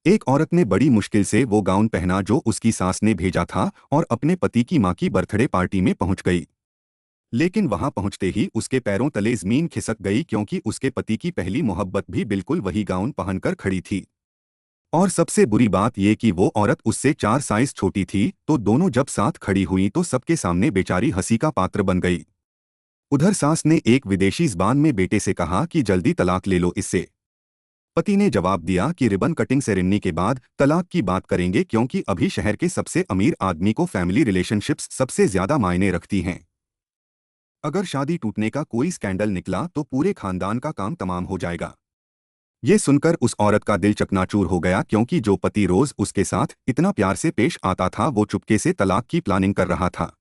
एक औरत ने बड़ी मुश्किल से वो गाउन पहना जो उसकी सास ने भेजा था और अपने पति की मां की बर्थडे पार्टी में पहुंच गई। लेकिन वहां पहुंचते ही उसके पैरों तले जमीन खिसक गई क्योंकि उसके पति की पहली मोहब्बत भी बिल्कुल वही गाउन पहनकर खड़ी थी। और सबसे बुरी बात यह कि वो औरत उससे 4 साइज छोटी थी, तो दोनों जब साथ खड़ी हुई तो सबके सामने बेचारी हंसी का पात्र बन गई। उधर सास ने एक विदेशी ज़बान में बेटे से कहा कि जल्दी तलाक ले लो इससे। पति ने जवाब दिया कि रिबन कटिंग सेरेमनी के बाद तलाक की बात करेंगे क्योंकि अभी शहर के सबसे अमीर आदमी को फैमिली रिलेशनशिप्स सबसे ज्यादा मायने रखती हैं। अगर शादी टूटने का कोई स्कैंडल निकला तो पूरे खानदान का काम तमाम हो जाएगा। ये सुनकर उस औरत का दिल चकनाचूर हो गया क्योंकि जो पति रोज उसके साथ इतना प्यार से पेश आता था वो चुपके से तलाक की प्लानिंग कर रहा था।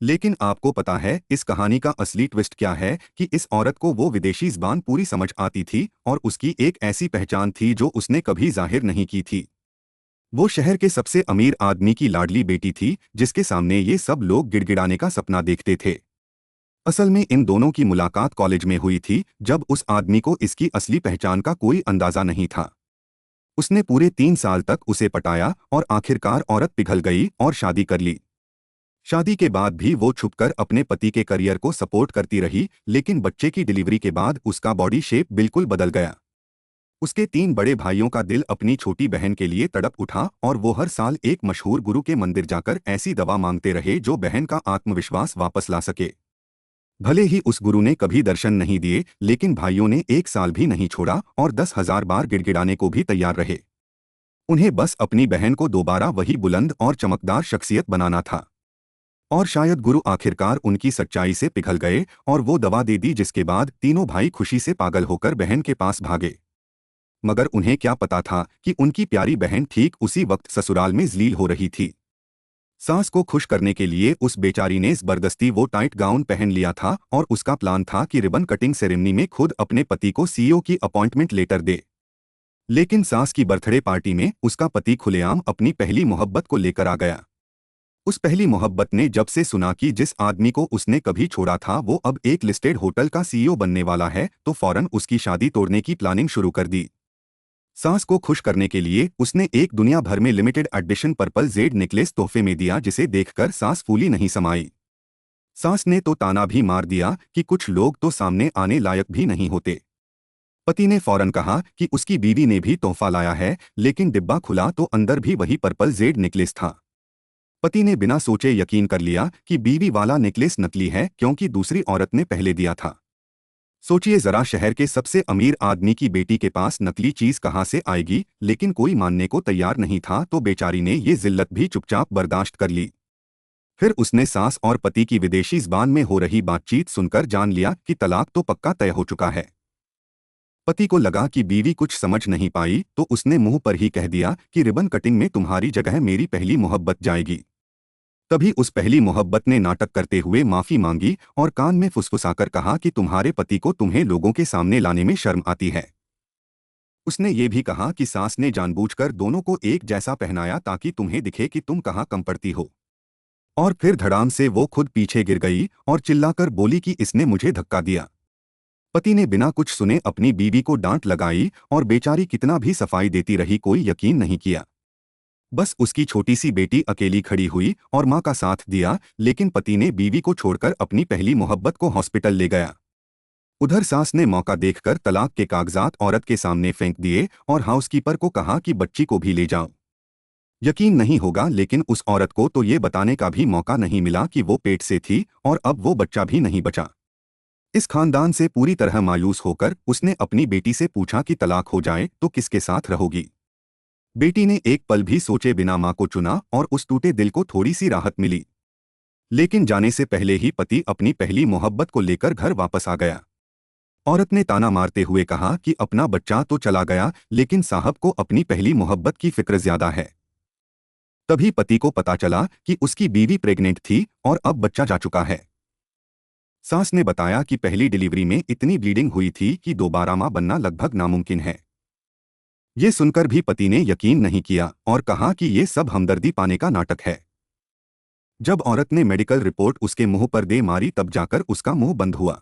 लेकिन आपको पता है इस कहानी का असली ट्विस्ट क्या है कि इस औरत को वो विदेशी ज़बान पूरी समझ आती थी और उसकी एक ऐसी पहचान थी जो उसने कभी जाहिर नहीं की थी। वो शहर के सबसे अमीर आदमी की लाडली बेटी थी जिसके सामने ये सब लोग गिड़गिड़ाने का सपना देखते थे। असल में इन दोनों की मुलाकात कॉलेज में हुई थी जब उस आदमी को इसकी असली पहचान का कोई अंदाजा नहीं था। उसने पूरे 3 साल तक उसे पटाया और आखिरकार औरत पिघल गई और शादी कर ली। शादी के बाद भी वो छुपकर अपने पति के करियर को सपोर्ट करती रही, लेकिन बच्चे की डिलीवरी के बाद उसका बॉडी शेप बिल्कुल बदल गया। उसके 3 बड़े भाइयों का दिल अपनी छोटी बहन के लिए तड़प उठा और वो हर साल एक मशहूर गुरु के मंदिर जाकर ऐसी दवा मांगते रहे जो बहन का आत्मविश्वास वापस ला सके। भले ही उस गुरु ने कभी दर्शन नहीं दिए, लेकिन भाइयों ने 1 साल भी नहीं छोड़ा और 10,000 बार गिड़गिड़ाने को भी तैयार रहे। उन्हें बस अपनी बहन को दोबारा वही बुलंद और चमकदार शख्सियत बनाना था। और शायद गुरु आखिरकार उनकी सच्चाई से पिघल गए और वो दवा दे दी जिसके बाद तीनों भाई खुशी से पागल होकर बहन के पास भागे। मगर उन्हें क्या पता था कि उनकी प्यारी बहन ठीक उसी वक्त ससुराल में जलील हो रही थी। सास को खुश करने के लिए उस बेचारी ने जबरदस्ती वो टाइट गाउन पहन लिया था और उसका प्लान था कि रिबन कटिंग सेरेमनी में खुद अपने पति को सीईओ की अपॉइंटमेंट लेटर दे। लेकिन सास की बर्थडे पार्टी में उसका पति खुलेआम अपनी पहली मोहब्बत को लेकर आ गया। उस पहली मोहब्बत ने जब से सुना कि जिस आदमी को उसने कभी छोड़ा था वो अब एक लिस्टेड होटल का सीईओ बनने वाला है, तो फौरन उसकी शादी तोड़ने की प्लानिंग शुरू कर दी। सास को खुश करने के लिए उसने एक दुनिया भर में limited edition purple Z necklace तोहफे में दिया जिसे देखकर सास फूली नहीं समाई। सास ने तो ताना भी मार दिया कि कुछ लोग तो सामने आने लायक भी नहीं होते। पति ने फौरन कहा कि उसकी बीवी ने भी तोहफा लाया है, लेकिन डिब्बा खुला तो अंदर भी वही पर्पल जेड नेकलेस था। पति ने बिना सोचे यकीन कर लिया कि बीवी वाला नेकलेस नकली है क्योंकि दूसरी औरत ने पहले दिया था। सोचिए जरा, शहर के सबसे अमीर आदमी की बेटी के पास नकली चीज कहां से आएगी, लेकिन कोई मानने को तैयार नहीं था तो बेचारी ने ये जिल्लत भी चुपचाप बर्दाश्त कर ली। फिर उसने सास और पति की विदेशी ज़बान में हो रही बातचीत सुनकर जान लिया कि तलाक तो पक्का तय हो चुका है। पति को लगा कि बीवी कुछ समझ नहीं पाई तो उसने मुंह पर ही कह दिया कि रिबन कटिंग में तुम्हारी जगह मेरी पहली मोहब्बत जाएगी। तभी उस पहली मोहब्बत ने नाटक करते हुए माफी मांगी और कान में फुसफुसाकर कहा कि तुम्हारे पति को तुम्हें लोगों के सामने लाने में शर्म आती है। उसने ये भी कहा कि सास ने जानबूझकर दोनों को एक जैसा पहनाया ताकि तुम्हें दिखे कि तुम कहाँ कम पड़ती हो। और फिर धड़ाम से वो खुद पीछे गिर गई और चिल्लाकर बोली कि इसने मुझे धक्का दिया। पति ने बिना कुछ सुने अपनी बीवी को डांट लगाई और बेचारी कितना भी सफाई देती रही कोई यकीन नहीं किया। बस उसकी छोटी सी बेटी अकेली खड़ी हुई और मां का साथ दिया, लेकिन पति ने बीवी को छोड़कर अपनी पहली मोहब्बत को हॉस्पिटल ले गया। उधर सास ने मौका देखकर तलाक के कागजात औरत के सामने फेंक दिए और हाउसकीपर को कहा कि बच्ची को भी ले जाओ। यकीन नहीं होगा, लेकिन उस औरत को तो ये बताने का भी मौका नहीं मिला कि वो पेट से थी और अब वो बच्चा भी नहीं बचा। इस खानदान से पूरी तरह मायूस होकर उसने अपनी बेटी से पूछा कि तलाक हो जाए तो किसके साथ रहोगी। बेटी ने एक पल भी सोचे बिना मां को चुना और उस टूटे दिल को थोड़ी सी राहत मिली। लेकिन जाने से पहले ही पति अपनी पहली मोहब्बत को लेकर घर वापस आ गया। औरत ने ताना मारते हुए कहा कि अपना बच्चा तो चला गया, लेकिन साहब को अपनी पहली मोहब्बत की फिक्र ज्यादा है। तभी पति को पता चला कि उसकी बीवी प्रेग्नेंट थी और अब बच्चा जा चुका है। सास ने बताया कि पहली डिलीवरी में इतनी ब्लीडिंग हुई थी कि दोबारा मां बनना लगभग नामुमकिन है। ये सुनकर भी पति ने यकीन नहीं किया और कहा कि ये सब हमदर्दी पाने का नाटक है। जब औरत ने मेडिकल रिपोर्ट उसके मुंह पर दे मारी तब जाकर उसका मुंह बंद हुआ।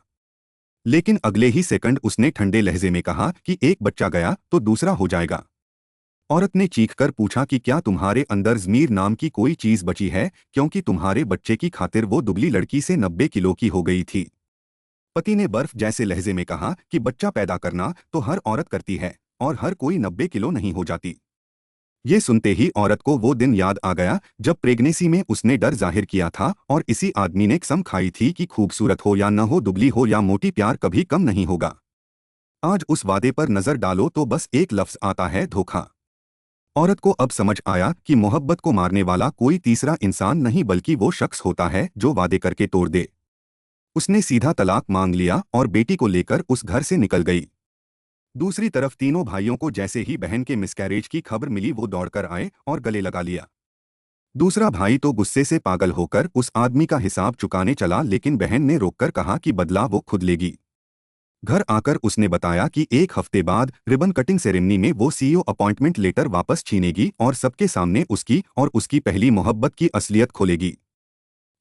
लेकिन अगले ही सेकंड उसने ठंडे लहजे में कहा कि एक बच्चा गया तो दूसरा हो जाएगा। औरत ने चीखकर पूछा कि क्या तुम्हारे अंदर ज़मीर नाम की कोई चीज़ बची है, क्योंकि तुम्हारे बच्चे की खातिर वो दुबली लड़की से 90 किलो की हो गई थी। पति ने बर्फ जैसे लहजे में कहा कि बच्चा पैदा करना तो हर औरत करती है और हर कोई 90 किलो नहीं हो जाती। ये सुनते ही औरत को वो दिन याद आ गया जब प्रेगनेंसी में उसने डर जाहिर किया था और इसी आदमी ने कसम खाई थी कि खूबसूरत हो या न हो, दुबली हो या मोटी, प्यार कभी कम नहीं होगा। आज उस वादे पर नजर डालो तो बस एक लफ्ज आता है, धोखा। औरत को अब समझ आया कि मोहब्बत को मारने वाला कोई तीसरा इंसान नहीं बल्कि वो शख्स होता है जो वादे करके तोड़ दे। उसने सीधा तलाक मांग लिया और बेटी को लेकर उस घर से निकल गई। दूसरी तरफ तीनों भाइयों को जैसे ही बहन के मिसकैरेज की खबर मिली वो दौड़कर आए और गले लगा लिया। दूसरा भाई तो गुस्से से पागल होकर उस आदमी का हिसाब चुकाने चला, लेकिन बहन ने रोककर कहा कि बदला वो खुद लेगी। घर आकर उसने बताया कि एक हफ्ते बाद रिबन कटिंग सेरेमनी में वो सीईओ अपॉइंटमेंट लेटर वापस छीनेगी और सबके सामने उसकी और उसकी पहली मोहब्बत की असलियत खोलेगी।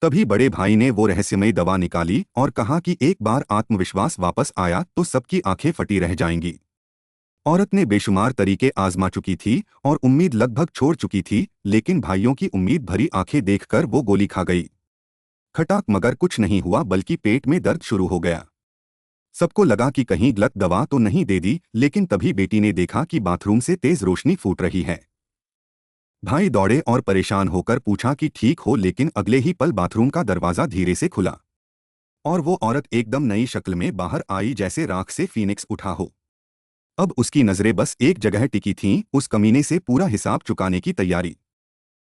तभी बड़े भाई ने वो रहस्यमयी दवा निकाली और कहा कि एक बार आत्मविश्वास वापस आया तो सबकी आंखें फटी रह जाएंगी। औरत ने बेशुमार तरीके आजमा चुकी थी और उम्मीद लगभग छोड़ चुकी थी, लेकिन भाइयों की उम्मीद भरी आंखें देखकर वो गोली खा गई। खटाक, मगर कुछ नहीं हुआ बल्कि पेट में दर्द शुरू हो गया। सबको लगा कि कहीं गलत दवा तो नहीं दे दी, लेकिन तभी बेटी ने देखा कि बाथरूम से तेज रोशनी फूट रही है। भाई दौड़े और परेशान होकर पूछा कि ठीक हो, लेकिन अगले ही पल बाथरूम का दरवाजा धीरे से खुला और वो औरत एकदम नई शक्ल में बाहर आई, जैसे राख से फीनिक्स उठा हो। अब उसकी नजरें बस एक जगह टिकी थीं, उस कमीने से पूरा हिसाब चुकाने की तैयारी।